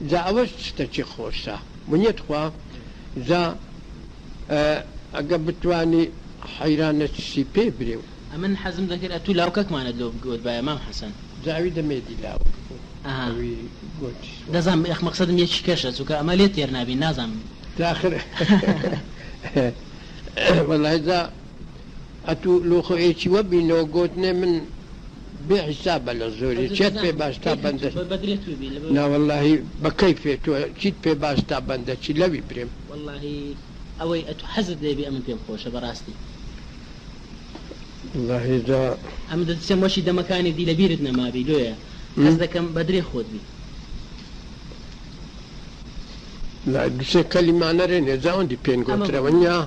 جا ئەوەش شتەچی خۆشە منیت خوا جا ئەگە بتوانی حەیرانەچی پێ برێ ئەمن حەزم دەکرد ئەتوو لاوکەکمانە لۆ بگوت بایە مام حەسەن زاوی دەمێدی لاو دەزانم یەخ مەقسەدم یەکی کەشە چونکە ئەمە لێ تێر نابی نازانم داخر وەڵای دا ئەتوو لۆخۆیەکی وەبینەوە گۆتنێ من بێ حیسابە لە زۆری چێت پێ باش تا بەندە ناوەڵاهی بەکەی فێ تۆ چیت پێ باش تا بەندە چی لەوی برێم وەڵاهی ئەوەی ئەتوو حەزت دەبێ ئەمن پێم خۆشە بەڕاستی والله دا ئەم دەچێم وەشی دەمەکانی دی لە بیرت نەمابی لۆیە حەز دەکەم بەدرێ خۆت بی لا دوسێ کەلیمانەرێ نێزاوەندی پێن گۆترەوەنیا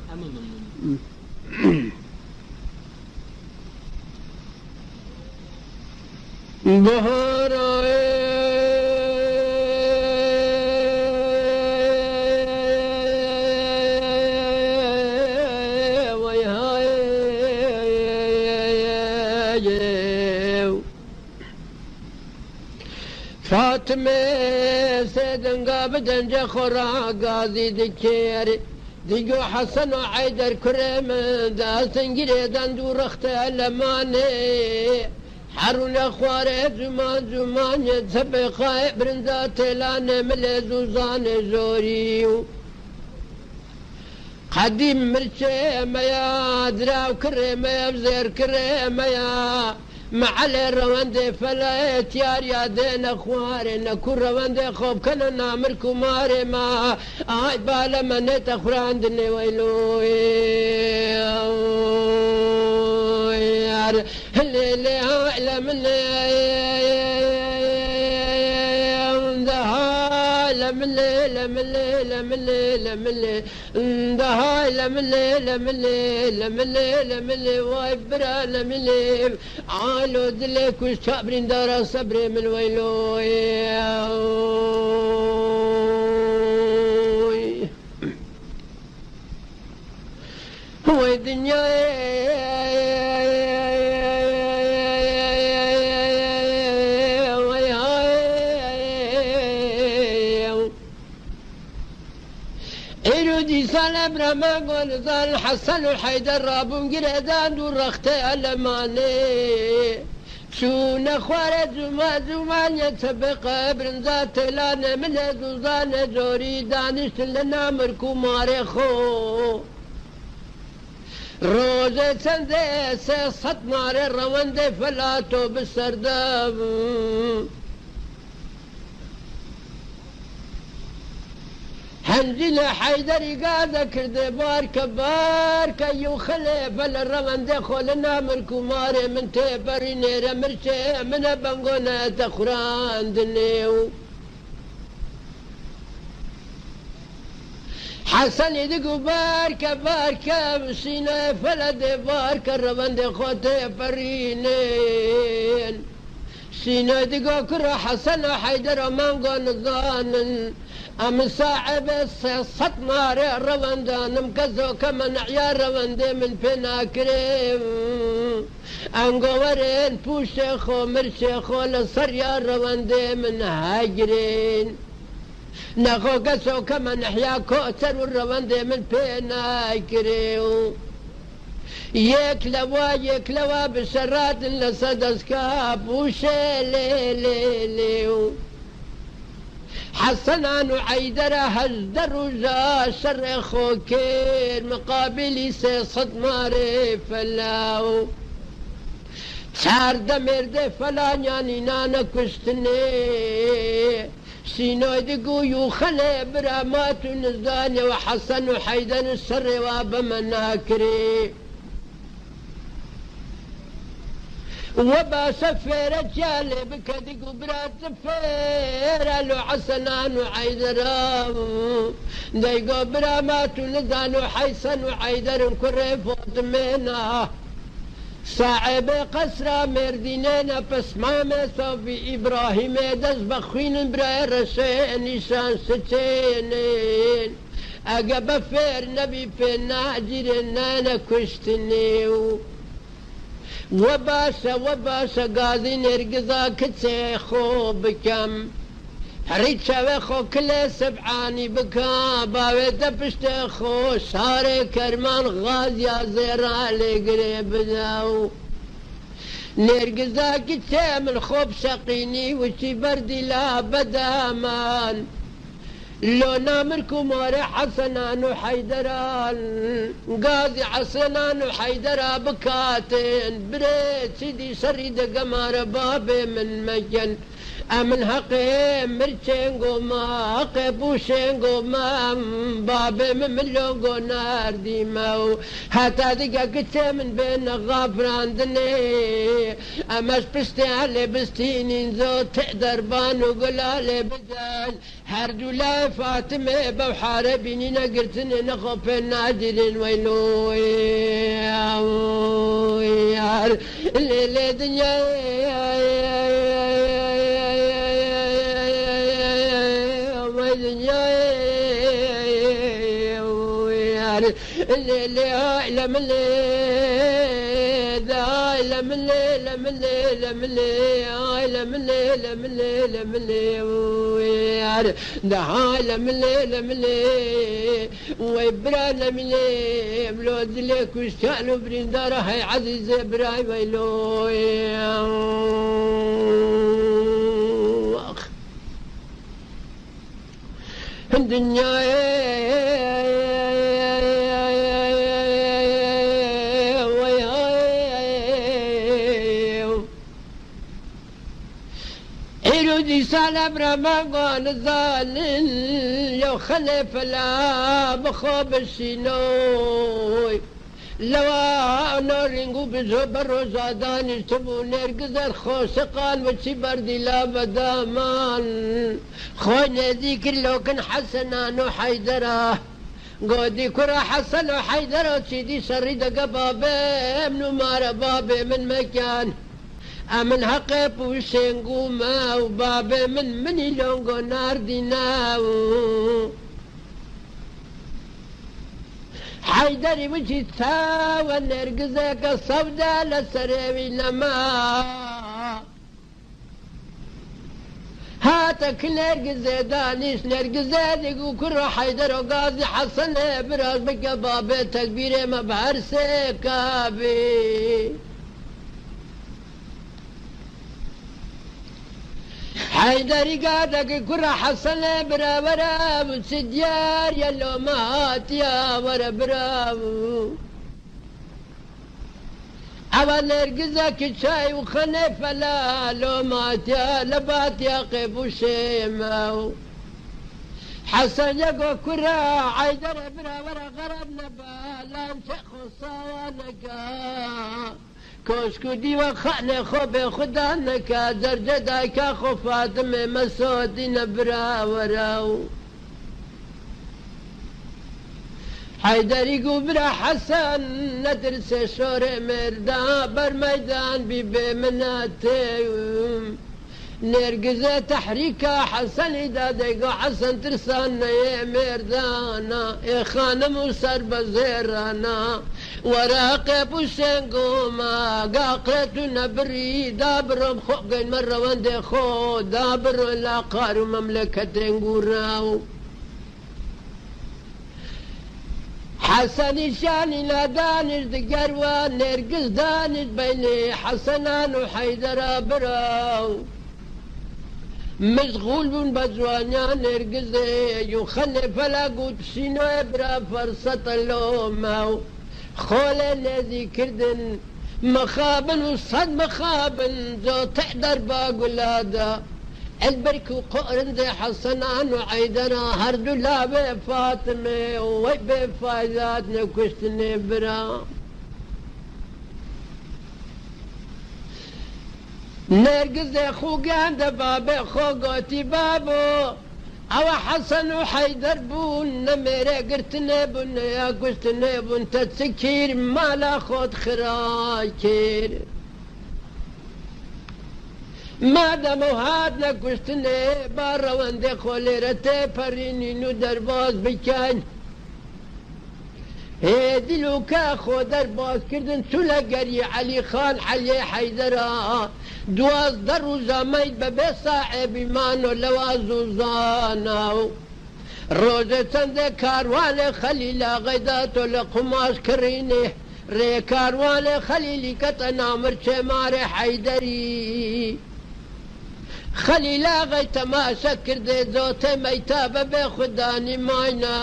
بەهارایێ فاتمه سدنگا بدنجا خورا غازی دکیر دیگو حسن و عیدر کرم داستن گریدن دو رخت علمانه حرون خواره زمان زمان سبقا برنزا تلان ملزوزان زوریو قدیم مرچه میا دراو کرم میا بزیر کرم میا معلي الروند فلايت يار يا دين اخواري نكون روند خوب كان نامر كماري ما اي بالا منيت اخراندني ويلو يار اللي هايلا من لملي وابرا لملي عالو دلك وصبرين دار صبري من ويلو هو الدنيا سالم رما قول زال حسن وحيدر رابون قردان ورخت ألماني شو نخوارد زمان يتسبق برنزات لان من دوزان زوري دانش لنا مركو مارخو روزة سنده سيصد نار روند فلاتو بالسرداب هنزل حيدري قاعدة كرد بارك يخلف الرمن دخل نامر كماري من تبريني رمرشي من بنقونا تخران دنيو حسن يدقو بارك مسينا فلد بارك الرمن دخل تبرينين سينا يدقو كرة حسن حيدر منقون ظانن أم صاحب الصت ماري روندان مكزو كمن عيار روندي من فينا كريم أنقورين بوشيخو مرشيخو لصريا روندي من هاجرين نخو قسو كمن حيا كوتر والروندي من فينا كريم يكلوا بسرات لصدس كاب وشي ليليو حسنان وعيدر هزدر وجا شر خوكير مقابلي صد ماري فلاو شار دمير دي فلانياني نانا كشتني سينو دقو يوخلي برامات ونزاني وحسن وحيدن السر وابمناكري وبا سفيرة جالي بكدق وبرات سفيرة لو حسنان وعيدر ديقو برامات ونزان وحيسن وعيدر كريف وطمينا صاحب قصرة مردينينا بس ما مسوي إبراهيم دز بخوين براي رشين نشان ستينين أقب فير نبي في ناجر نانا كشتنيو وباشا قاضي نرقزا كتسيخو بكم حريت شاويخو كل سبعاني بكا باوي دبشتخو شاري كرمان غازيا زيرالي قريب داو نرقزا كتسي من خوب شقيني وشي بردي لا بدامان لو نامركم وري حسنان وحيدران قاضي حسنان وحيدرا بكاتين بريت سيدي سريد قمار بابي من مجن أمن حقي مرشين قوما حقي بوشين قوما بابي من ملوغو نار ديماو حتى دقا كتسي من بين غافران دني أماش بستي علي بستينين زو تقدر بانو قلالي بدال هردو لا فاطمة بوحارة بينينا قرتني نخوف النادرين ويلو يا الليلة دنيا اللي عائلة من عائلة من عائلة من ويبرانا من بلود ليك وشانو بريندارة هاي عزيز براي ويلو الدنيا دي سالم رمضان الظالم يو خلف لا بخوب الشنوي لو نورينغو بزبر وزادان يشتبو نرقزر خوسقان وشي بردي لا بدامان خوينا ذيك لو كان حسنان وحيدره قودي كرة حسن وحيدره سيدي سريد قبابي منو مار بابي من مكان أمن حقيب وشينقو ما وبابي من مني لونقو نار ديناو حيدري وجي تاوى نرقزك الصودا لسريوي لما هاتك نرقزي دانيش نرقزي ديقو كرو حيدر وقاضي حسن براز بك بابي تكبيري ما بعرسي كابي حيدري قادك كرة حسن برا برا وسديار يلو مات يا ورا برا أول نرقزك شاي وخنف لا لو مات يا لبات يا قيب وشيماو حسن يقو كرا عيدر برا ورا غرب نبا لان شخو صوانكا كوشكو ديوا خاني خوبي خدانكا زرجة دايكا خو فاطمة مسودي نبرا وراو حيدري قبرا حسن ندرس شور مردا بر ميدان بيبي مناتي نرقزة تحريكا حسن إذا ديقو حسن ترسانا يا مردانا يا خانم وصار بزيرانا وراقب وسنقوما قاقلتو نبري دابر بخوقين مرة واندي خو دابر لاقار مملكة نقوراو حسن شاني لا دانش دقروا نرقز دانش بيني حسنان وحيدر براو مشغول بن بزوانيا نرقز يخلي فلا قد سينو ابرا فرصة اللوماو خول الذي كردن مخابن وصد مخابن زو تحضر باقولادا البرك وقرن دي حسنان وعيدنا هردو لا بفاطمة وي بفايدات نكشتني برا نرقز اخو قاند بابي خو قوتي بابو او حسن وحيدر بون نميري قرتني بون يا قشتني بون تتسكير مالا خود خراكير ما دمو هادنا قشتني بارا واندي خولي رتي بريني نو درباز بكان هيدي لوكا خو درباز كردن سولا قري علي خان حلي حيدرا دواز درو زاميد ببي صاحب مانو لوازو زاناو روزة تندي كاروالي خليلا غيداتو لقماش كريني ري كاروالي خليلي كتنا مرشي ماري حيدري خليلا غيت ما سكر دي زوتي ميتابة بخداني ماينا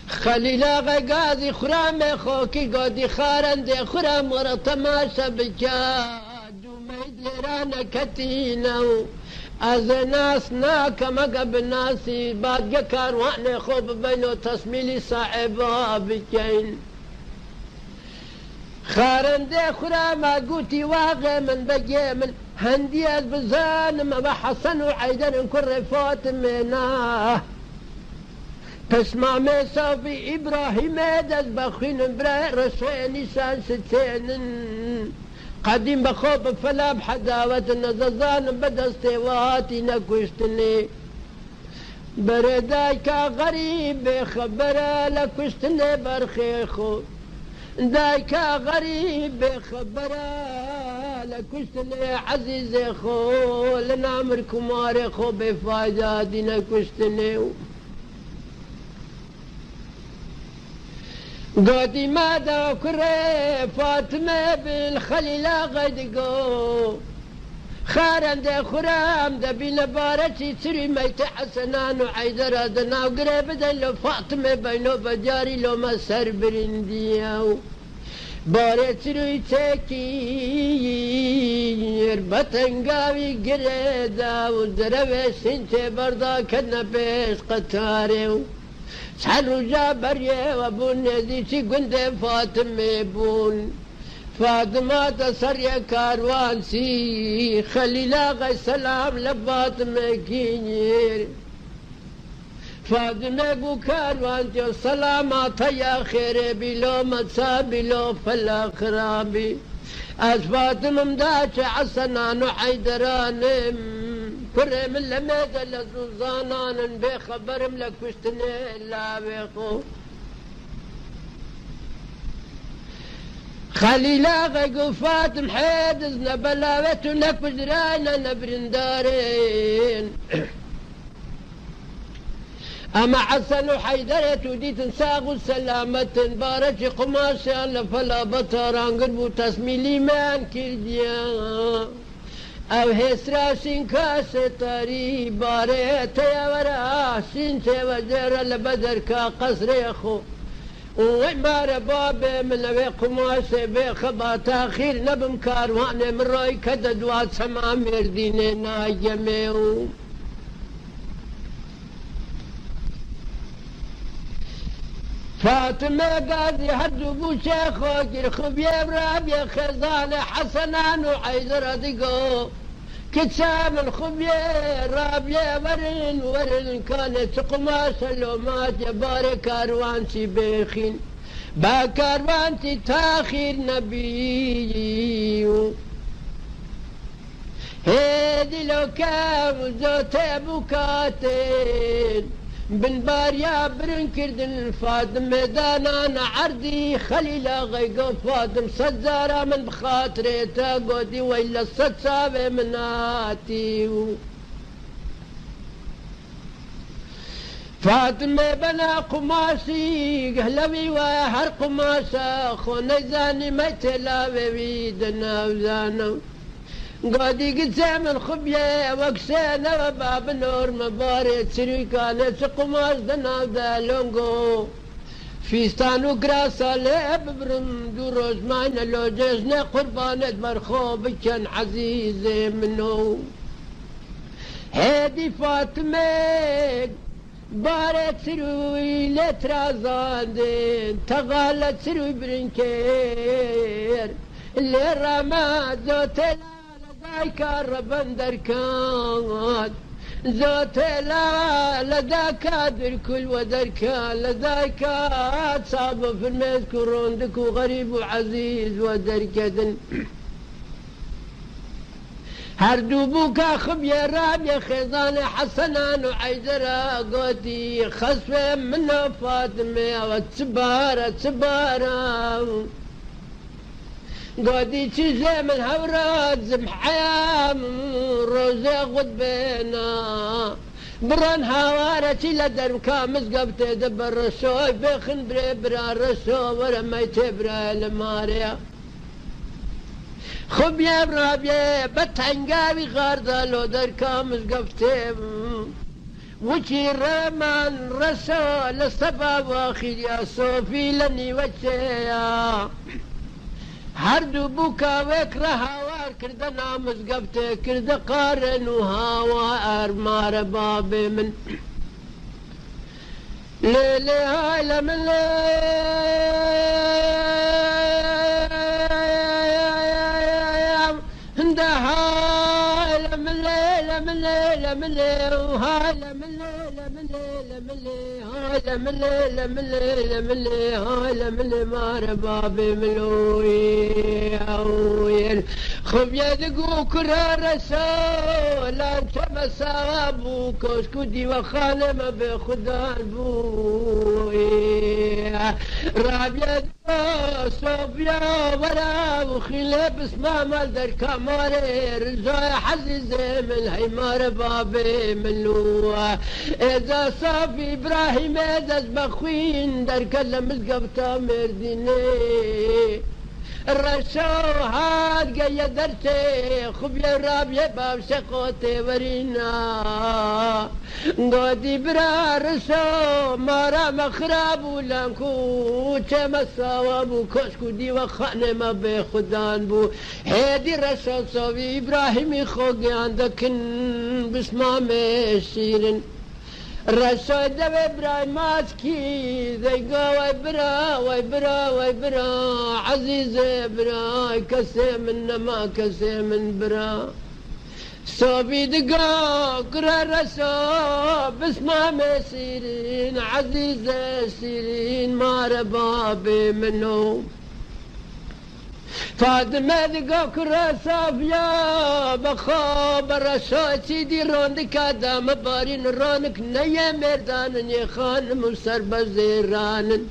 خليلا غي قاضي خرامي خوكي قاضي خارن دي خرام ورا تماشا بجا دوميد لرانا كتينو از ناس ناكا مقب ناسي بعد كارواني خوب بينو تسميلي صاحبا بجين خارن دي خراما قوتي واغي من بقي من هندي بزان ما بحسن وعيدن كل فاطمة تسمع ميسا في إبراهيم دز بخين برا رسوي نيسان ستين قديم بخوب فلا بحداوة النزازان بدا استواتي نكشتني بردايك غريب خبرا لكشتني برخيخو دايكا غريب خبرا لكشتني عزيزي خو لنعمر كماري خو بفايداتي نكشتني قادي ماذا كري فاطمة بالخليلة غيدقو خارن دي خرام دبي لبارتي تري ميت حسنان وعيدر دنا وقريب دلو فاطمة بينو بجاري لو مسر برنديو بارتي تكير بتنقاوي قريدا ودروي سنتي بردا كنا بيش قطاريو سحلو جابرية وابون نديتي قند فاطمة بون فاطمة تسرية كاروان سي خليلا غي سلام لفاطمة كينير فاطمة بو كاروان جو سلامات يا خير بلو مسا بلو فلا خرابي از فاطمة مداش عسنان وحيدرانم كرم لميد لزوزانان بخبرم لكشتني لا بيخو خليلا غيقو فاطم حيدز نبلاوتو نكبجرانا نبرندارين أما حسن وحيدرة ودي تنساغ سلامة بارج قماشا لفلا بطران قربو تسميلي مان كرديا او هسرا سنكاس طري باريت يا ورا سنت وزر البدر كا قصر يخو ومار باب من قماس بخبا تاخير نبم كاروان من راي كدد واسما مردين نايميو فاطمة قاضي هدو بو شيخو جرخب يبراب يا خزان حسنان وعيدر دقو كتسام الخبية رابية ورن كانت قماس اللومات يباري كاروانتي بيخين با كاروانتي تاخير نبي هيدي لو كان زوتي بوكاتين بن باريا برن كردن فادم ميدانا عردي خليلا غيقو فادم صدزارا من بخاطري تاقودي ويلا الصدسابي مناتي فاطمة بنا قماسي قهلوي وهر قماسا خونيزاني ميتلاوي ويدنا وزانو قادي قد زعمل خبية وكسينا وباب نور مباري تسري كانت قماش دنا ودالونغو فيستان وقراسة لعب برم دروز معنا لو جزنا قربانة مرخوب كان عزيزي منو هادي فاطمة بارت سروي لترازاندين تغالت سروي برنكير اللي رماد زوتلا لدايك الربندر كان زوتلا لداك دركل ودركان لدايك صعب في المذكرون دك وغريب وعزيز ودركدن هردوبوك خبيا رابيا خيزان حسنان وعيدرا قوتي خسفة من فاطمة وتسبارة تسبارة قوتي تشيزي من هورات زمحيام روزي غد بينا بران هوارتي لدرم كامس قبتي دبر رسوي بخن برا رسو ورمي تبرا الماريا خب يا برابيا بتنقاوي غاردا لو در كامس قفتي وشي رمان رسول السباب واخر يا صوفي لني وجهيا هردو بوكا وكره هوار كرد نامس قفتي كرد قارن وهاوار مار بابي من ليلي هاي من من مار بابي ملوي خب يدقو كرار رسول انت مسابو كوشكودي وخالم بخدان بوي رابيا صوفيا ولا وخلاب اسمع مالدر كاماري رجاي حزيزي من هيمار بابي ملوه اذا صافي ابراهيم اذا بخوين در كلم القبطة مرديني الرشو هاد قيا درتي خبيا رابيا باب شقوتي ورينا قودي برا رشو مارا مخراب ولانكو چما سوابو كشكو دي وخانه ما بخدان بو هيدي رشو صوفي ابراهيمي خوغي عندكن بسما مشيرن رشاد ابراهيماتكي ذيقا ويبرا عزيز برا كسي من ما كسي من برا صوبي دقا قرا رسو بسما مسيرين عزيز سيرين مار بابي منو فاطمة دقا كرا صافيا بخابر رشاتي دي روندك ادام بارين رونك نيا مردان يخان مسر بزيران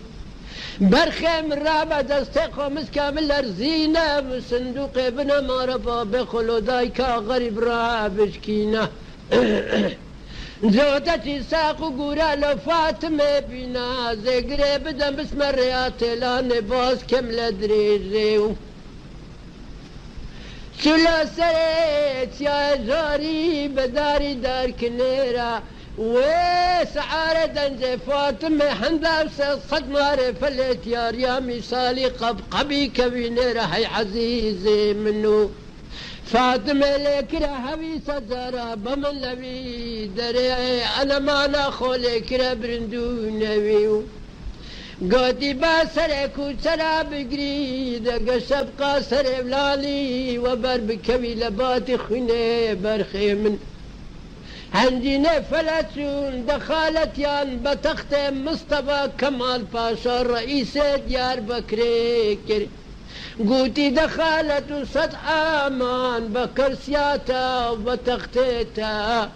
برخيم رابع دستيقو مسكامل ارزينا بصندوق ابن ماربا بخلو دايكا غريب رابشكينا زوجتي ساقو قورا لو فاطمة بينا زي قريب دم بسم الرياضي لاني باس كمل دريزيو شلو سريت يا جاري بداري دار كنيرا وسعارة دنجي فاطمة هندا صد ماري فلت يا ريامي صالي قبي كبيني رهي عزيزي منو فاطمة لكرا هوي سجارة بمن لبي دري أنا ما ناخو لكرا برندو نبيو قوتي باسرك وسرا بقريد قشب قاسر بلالي وبر بكوي لباتي خني برخي من عندنا فلسون دخلت يان بتخت مصطفى كمال باشا رئيس ديار بكري قوتي دخلت وصد امان بكرسياتا وبتختيتا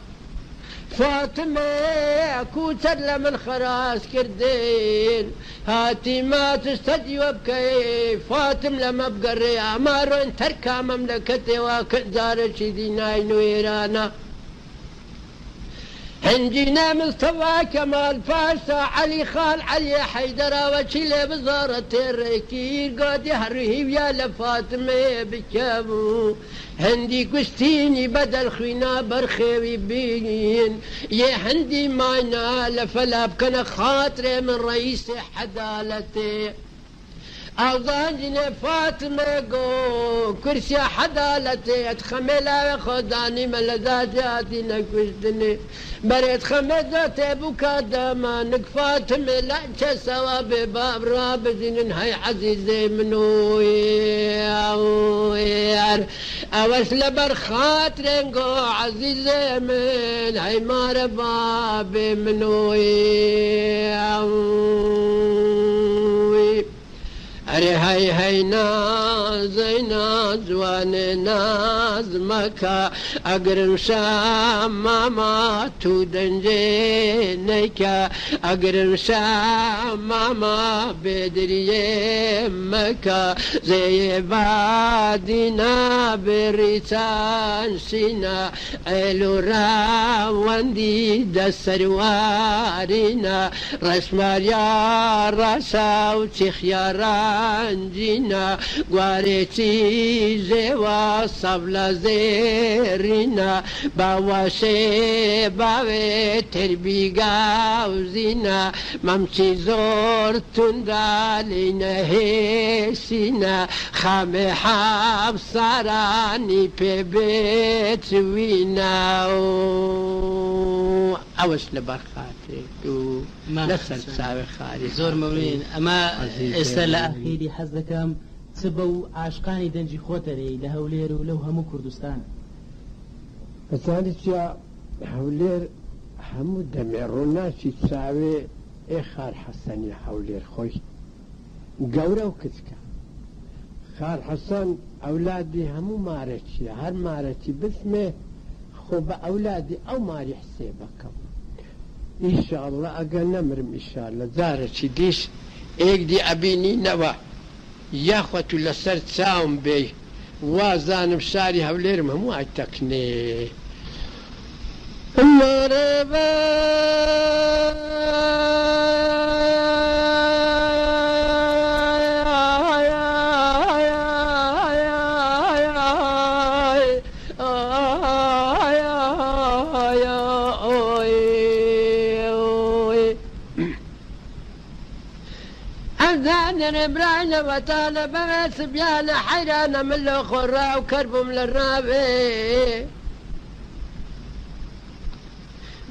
فاطمة كوتر لمن خراس كردين هاتي ما تستجيب بكي فاطم لما بقري عمارون تركا مملكتي وكنزار شدي ناينو إيرانا عندنا مصطفى كمال باشا علي خال علي حيدر وشيله بزارة الركير قاد يهرهيب يا لفاطمة بكابو هندي كستيني بدل خوينا برخيوي بين يا هندي ماينا لفلا بكنا خاطري من رئيس حدالتي أوضانجنا فاطمة قو كرسي حدالتي اتخملا خداني ملذاتي نكوشتني بريت خمدتي بوكا دامانك فاطمة لا سوا بباب رابزين هاي عزيزي منوير أوش لبر خاطرين قو عزيزي من هاي مار باب منوير أري هاي ناز واني ناز مكا أقرم شام ماما تودنجي نيكا أقرم شام ماما بدري مكا زي بادنا بريتان سينا ألو راواندي دسروارينا رسمار يا رساو تخيارا جينا غاريتي زوا صبلا زيرنا باواشي باوي تربيغا وزينا ممشي زور تندالينا هيسينا خامي حاب ساراني ببيت وينا اوش لبرخاتي لسن ساوي خالي زور مولين اما استلا اخيري حزكم تبو عاشقاني دنجي خوتري لهولير ولو همو كردستان فسالت يا هولير همو دميرونا شي تساوي خال حسن هولير خوي قورا وكتكا خال حسن اولادي همو مارتشي هر مارتشي باسمه خوب اولادي او ماري حسيبكم إن شاء الله أقل نمرم إن شاء الله زارتي ديش إيك دي أبيني نوا ياخوتو لسرت ساوم بي وازانم شاري هوليرم همو عتقني مربا براين وطالة بغيس بيانا حيرانا من لو خرا وكربهم للرابي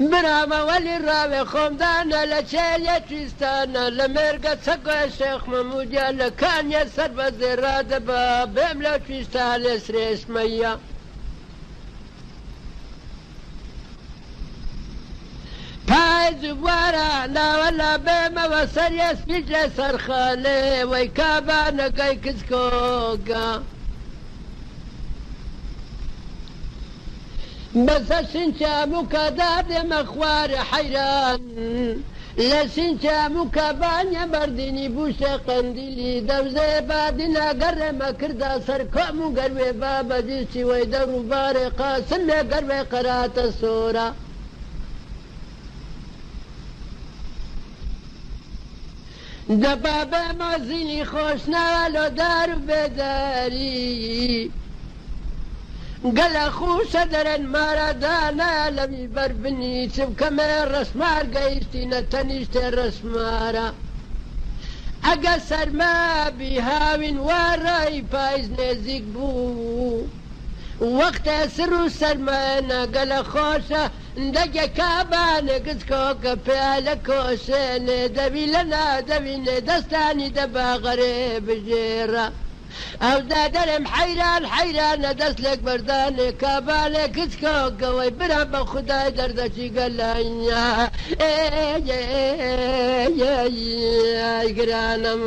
براما ولي الرابي خمدانا لشيلية تريستانا لمرقة سقوى الشيخ محمود يالا كان يسر بزيرا دبا بيملو تريستانا سريش ميا فايز بوارا لا ولا بيما وصر يسبيج لسر خالي ويكابانا كي كسكوكا بس سنشا مكادار دي مخوار حيران لسنشا مكابانيا برديني بوشا قنديلي دوزي بادنا قرما كردا سركومو قروي بابا جيسي ويدرو باري قاسم قروي قرات السورة دبابة مازيني خوشنا ولو دارو بداري قال خوش درن مارادانا لمي بربني سب كما رسمار قيستينا تنشت الرسمارا أقصر ما بهاوين وراي فايز نزيق بو وقت سر سرمانا قال خوشة دقا كابانا قسكوكا بيالا كوشين دبي لنا دبي دستاني دبا غريب جيرا او دادرم حيران حيران دست لك بردان كابانا كسكوكا ويبرا بخداي دردشي قال لها يا قرانم